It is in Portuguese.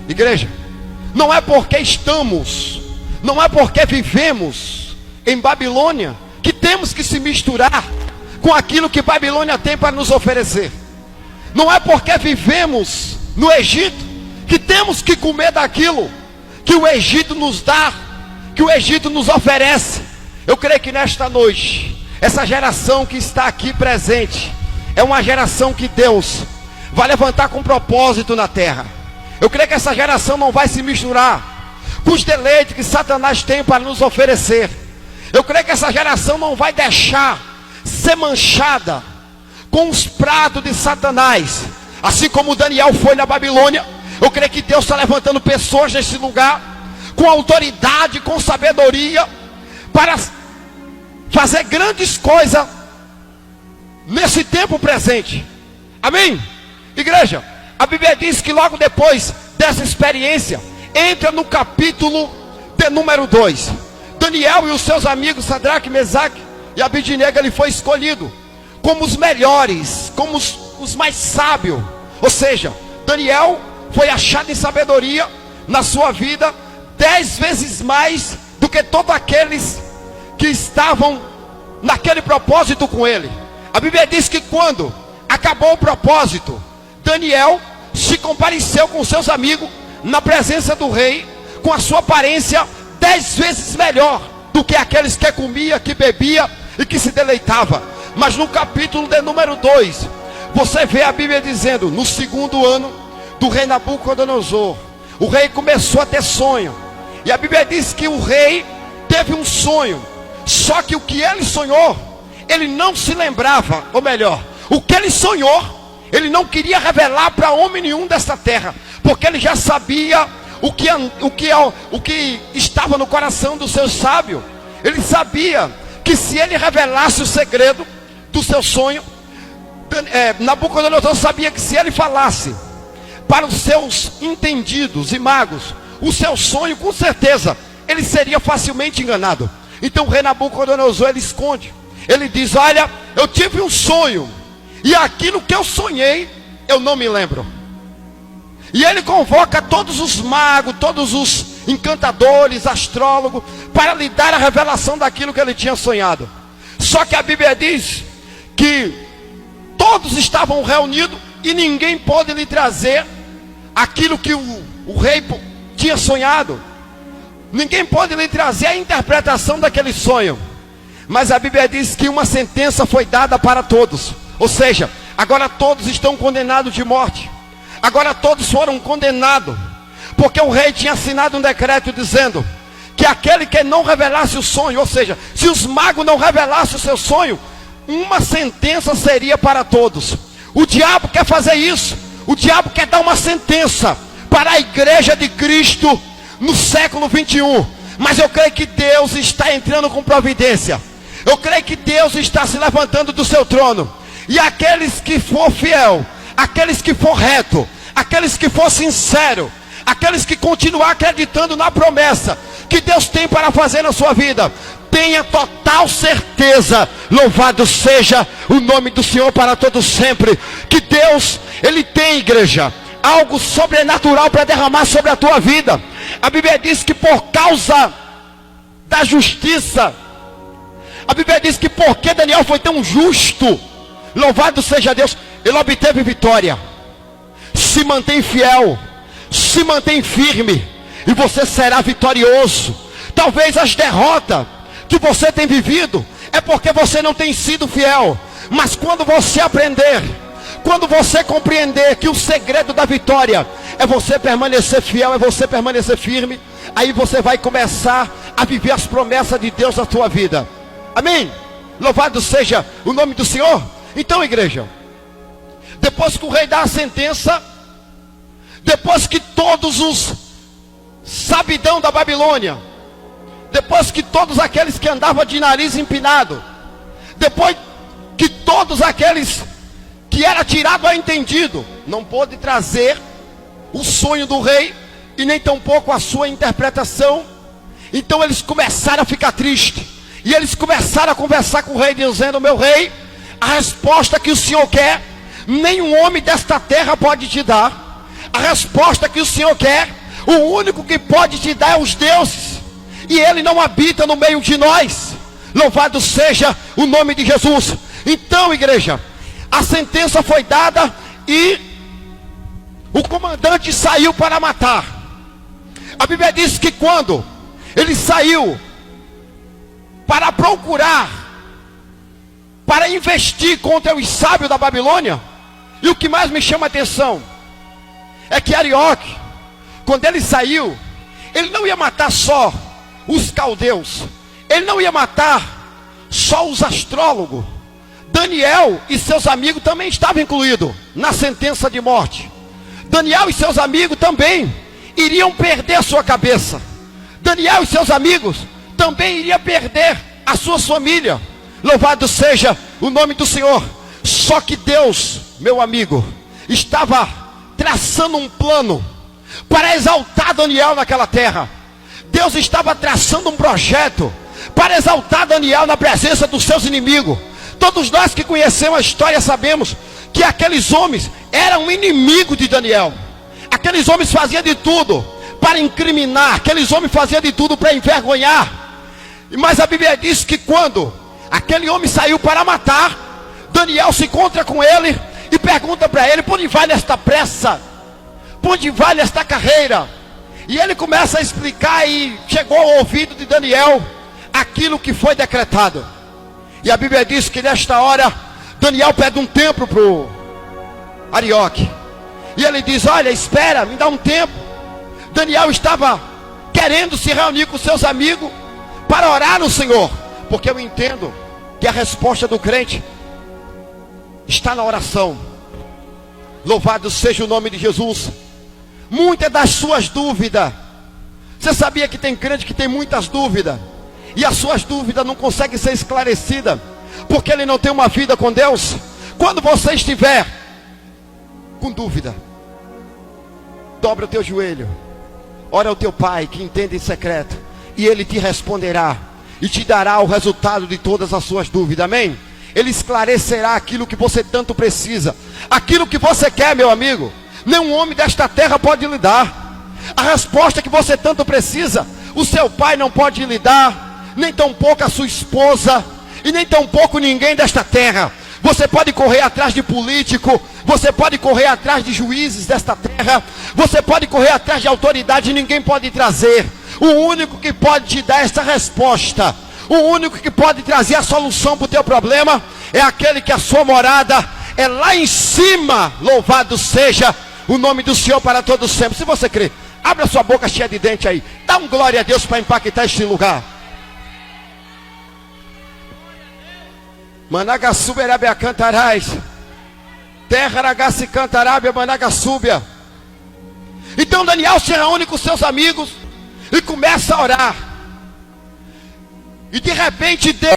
Igreja, não é porque estamos, não é porque vivemos em Babilônia que temos que se misturar com aquilo que Babilônia tem para nos oferecer. Não é porque vivemos no Egito que temos que comer daquilo que o Egito nos dá, que o Egito nos oferece. Eu creio que nesta noite, essa geração que está aqui presente, é uma geração que Deus vai levantar com propósito na terra. Eu creio que essa geração não vai se misturar com os deleites que Satanás tem para nos oferecer. Eu creio que essa geração não vai deixar ser manchada com os pratos de Satanás. Assim como Daniel foi na Babilônia, eu creio que Deus está levantando pessoas nesse lugar, com autoridade, com sabedoria, para fazer grandes coisas nesse tempo presente. Amém? Igreja, a Bíblia diz que logo depois dessa experiência, entra no capítulo de número 2. Daniel e os seus amigos Sadraque, Mesaque e Abidnego, ele foi escolhido como os melhores, como os mais sábios. Ou seja, Daniel foi achado em sabedoria na sua vida 10 vezes mais do que todos aqueles que estavam naquele propósito com ele. A Bíblia diz que quando acabou o propósito, Daniel se compareceu com seus amigos na presença do rei, com a sua aparência 10 vezes melhor do que aqueles que comia, que bebia e que se deleitava. Mas no capítulo de número 2, você vê a Bíblia dizendo: no segundo ano do rei Nabucodonosor, o rei começou a ter sonho. E a Bíblia diz que o rei teve um sonho, só que o que ele sonhou, ele não se lembrava. Ou melhor, o que ele sonhou, ele não queria revelar para homem nenhum desta terra, porque ele já sabia o que estava no coração dos seus sábios. Ele sabia que se ele revelasse o segredo do seu sonho, Nabucodonosor sabia que se ele falasse para os seus entendidos e magos o seu sonho, com certeza ele seria facilmente enganado. Então o rei Nabucodonosor, ele esconde. Ele diz: olha, eu tive um sonho, e aquilo que eu sonhei, eu não me lembro. E ele convoca todos os magos, todos os encantadores, astrólogos, para lhe dar a revelação daquilo que ele tinha sonhado. Só que a Bíblia diz que todos estavam reunidos e ninguém pôde lhe trazer aquilo que o rei tinha sonhado. Ninguém pôde lhe trazer a interpretação daquele sonho. Mas a Bíblia diz que uma sentença foi dada para todos. Ou seja, agora todos estão condenados de morte. Agora todos foram condenados, porque o rei tinha assinado um decreto dizendo que aquele que não revelasse o sonho, ou seja, se os magos não revelassem o seu sonho, uma sentença seria para todos. O diabo quer fazer isso. O diabo quer dar uma sentença para a igreja de Cristo no século 21. Mas eu creio que Deus está entrando com providência. Eu creio que Deus está se levantando do seu trono. E aqueles que for fiel, aqueles que for reto, aqueles que for sincero, aqueles que continuar acreditando na promessa que Deus tem para fazer na sua vida, tenha total certeza, louvado seja o nome do Senhor para todos sempre, que Deus, Ele tem, igreja, algo sobrenatural para derramar sobre a tua vida. A Bíblia diz que por causa da justiça, a Bíblia diz que porque Daniel foi tão justo, louvado seja Deus, ele obteve vitória. Se mantém fiel, se mantém firme, e você será vitorioso. Talvez as derrotas que você tem vivido é porque você não tem sido fiel. Mas quando você aprender, quando você compreender que o segredo da vitória é você permanecer fiel, é você permanecer firme, aí você vai começar a viver as promessas de Deus na tua vida. Amém? Louvado seja o nome do Senhor. Então, igreja, depois que o rei dá a sentença, depois que todos os sabidão da Babilônia, depois que todos aqueles que andavam de nariz empinado, depois que todos aqueles que era tirado a entendido, não pôde trazer o sonho do rei, e nem tampouco a sua interpretação, então eles começaram a ficar tristes, e eles começaram a conversar com o rei, dizendo: meu rei, a resposta que o senhor quer, nenhum homem desta terra pode te dar. A resposta que o Senhor quer, o único que pode te dar é os deuses. E Ele não habita no meio de nós. Louvado seja o nome de Jesus. Então, igreja, a sentença foi dada e o comandante saiu para matar. A Bíblia diz que quando ele saiu para procurar, para investir contra os sábios da Babilônia, e o que mais me chama a atenção é que Arioque, quando ele saiu, ele não ia matar só os caldeus, ele não ia matar só os astrólogos. Daniel e seus amigos também estavam incluídos na sentença de morte. Daniel e seus amigos também iriam perder a sua cabeça. Daniel e seus amigos também iriam perder a sua família. Louvado seja o nome do Senhor. Só que Deus, meu amigo, estava traçando um plano para exaltar Daniel naquela terra. Deus estava traçando um projeto para exaltar Daniel na presença dos seus inimigos. Todos nós que conhecemos a história sabemos que aqueles homens eram inimigos de Daniel. Aqueles homens faziam de tudo para incriminar, aqueles homens faziam de tudo para envergonhar. Mas a Bíblia diz que quando aquele homem saiu para matar, Daniel se encontra com ele e pergunta para ele: por onde vai nesta pressa? Por onde vai nesta carreira? E ele começa a explicar, e chegou ao ouvido de Daniel aquilo que foi decretado. E a Bíblia diz que nesta hora Daniel pede um tempo para o Arioque. E ele diz: olha, espera, me dá um tempo. Daniel estava querendo se reunir com seus amigos para orar no Senhor, porque eu entendo que a resposta do crente está na oração. Louvado seja o nome de Jesus. Muitas das suas dúvidas, você sabia que tem crente que tem muitas dúvidas, e as suas dúvidas não conseguem ser esclarecidas, porque ele não tem uma vida com Deus? Quando você estiver com dúvida, dobra o teu joelho, ora ao teu Pai que entende em secreto, e Ele te responderá, e te dará o resultado de todas as suas dúvidas, amém? Ele esclarecerá aquilo que você tanto precisa, aquilo que você quer, meu amigo. Nenhum homem desta terra pode lhe dar a resposta que você tanto precisa. O seu pai não pode lhe dar, nem tampouco a sua esposa, e nem tampouco ninguém desta terra. Você pode correr atrás de político, você pode correr atrás de juízes desta terra, você pode correr atrás de autoridade, ninguém pode trazer. O único que pode te dar essa resposta, o único que pode trazer a solução para o teu problema, é aquele que a sua morada é lá em cima. Louvado seja o nome do Senhor para todos sempre. Se você crê, abra sua boca cheia de dente aí, dá um glória a Deus para impactar este lugar. Managassuberabia cantarais, terra ragasse cantarabia, managasúbia. Então Daniel se reúne com seus amigos e começa a orar. E de repente Deus